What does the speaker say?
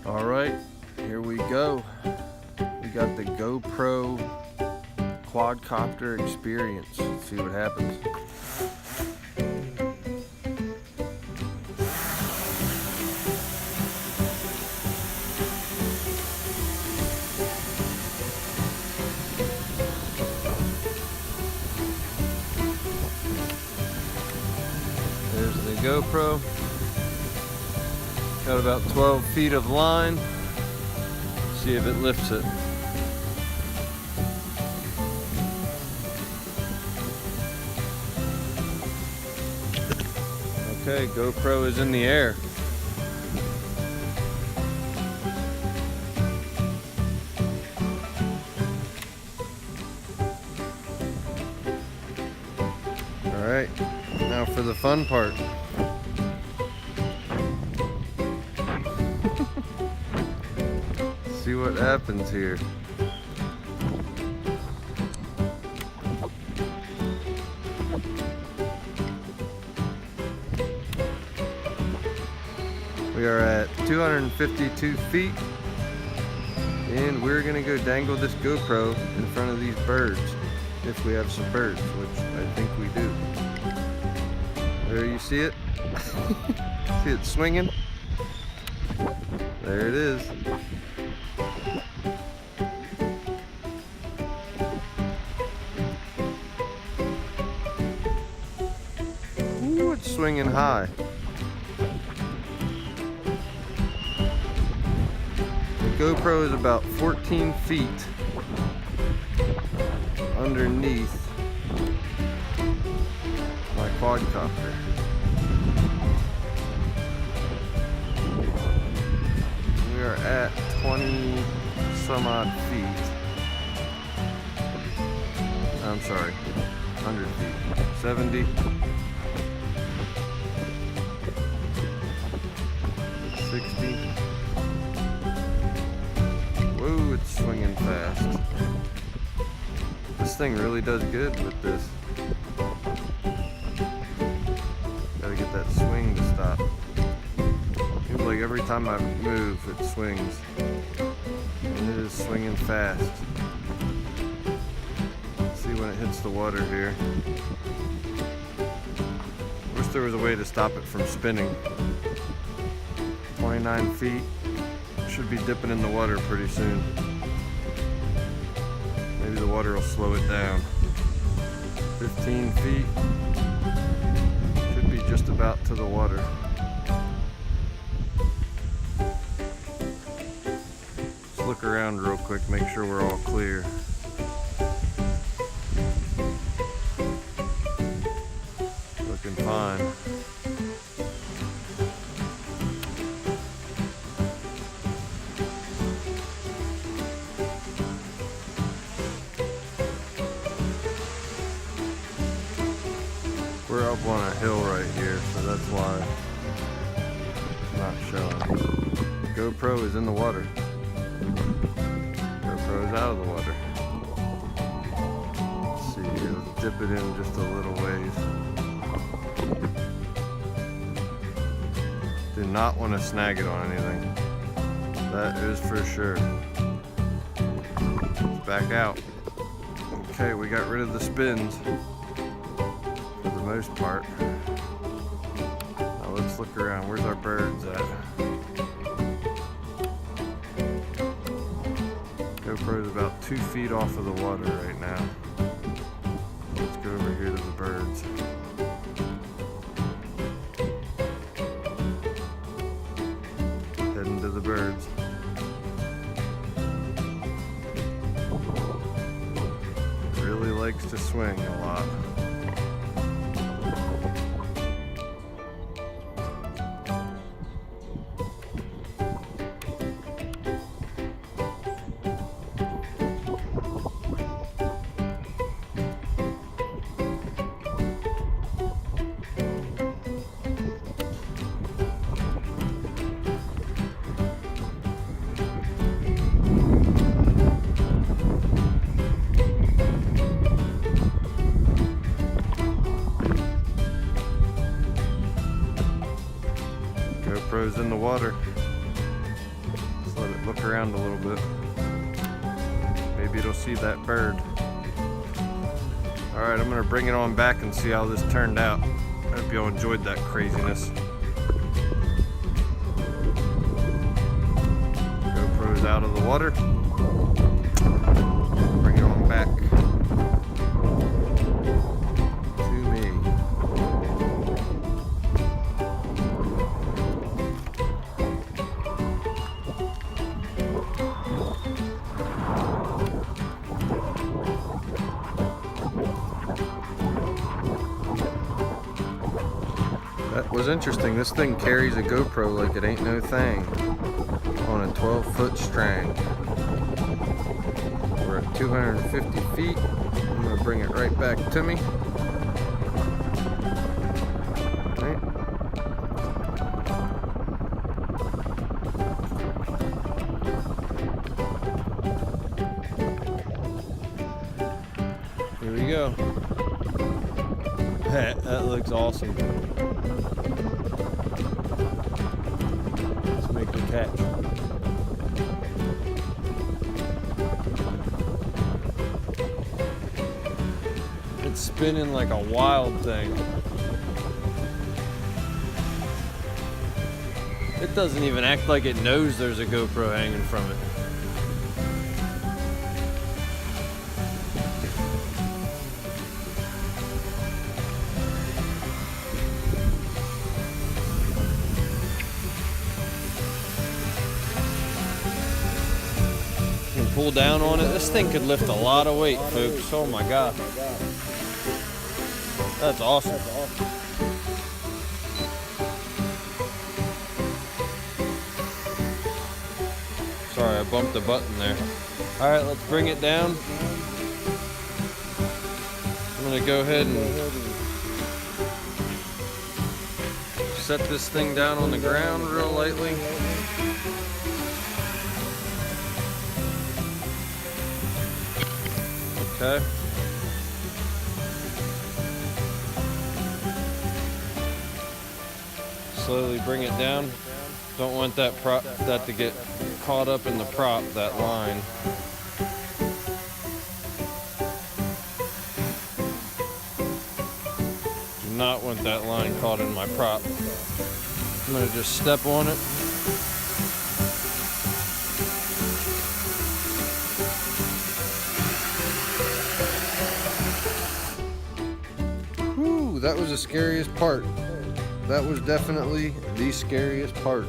All right, here we go. We got the GoPro quadcopter experience. Let's see what happens. There's the GoPro. Got about 12 feet of line. See if it lifts it. Okay, GoPro is in the air. All right, now for the fun part. See what happens here. We are at 252 feet and we're gonna go dangle this GoPro in front of these birds, if we have some birds, which I think we do. There, you see it? See it swinging? There it is. Ooh, it's swinging high. The GoPro is about 14 feet underneath my quadcopter. We are at 20 some odd feet. I'm sorry, 100 feet. 70. 60. Whoa, it's swinging fast. This thing really does good with this. Gotta get that swing to stop. Seems like every time I move, it swings. And it is swinging fast. Let's see when it hits the water here. Wish there was a way to stop it from spinning. 29 feet. Should be dipping in the water pretty soon. Maybe the water will slow it down. 15 feet. Should be just about to the water. Let's look around real quick, make sure we're all clear. Looking fine. We're up on a hill right here, so that's why it's not showing. GoPro is in the water. GoPro is out of the water. Let's see here, let's dip it in just a little ways. Do not want to snag it on anything. That is for sure. Let's back out. Okay, we got rid of the spins. For the most part. Now let's look around. Where's our birds at? GoPro's about 2 feet off of the water right now. Let's go over here to the birds. Heading to the birds. It really likes to swing a lot. GoPro's in the water. let it look around a little bit. Maybe it'll see that bird. Alright, I'm gonna bring it on back and see how this turned out. I hope y'all enjoyed that craziness. GoPro's out of the water. Bring it on back to me. That was interesting. This thing carries a GoPro like it ain't no thing on a 12-foot string. We're at 250 feet. I'm gonna bring it right back to me. Right. Here we go. That looks awesome. Let's make the catch. It's spinning like a wild thing. It doesn't even act like it knows there's a GoPro hanging from it. Pull down on it. This thing could lift a lot of weight, folks. Oh my God. That's awesome. Sorry, I bumped the button there. All right, let's bring it down. I'm gonna go ahead and set this thing down on the ground real lightly. Okay. Slowly bring it down. Don't want that to get caught up in the prop, that line. Do not want that line caught in my prop. I'm gonna just step on it. That was the scariest part. That was definitely the scariest part.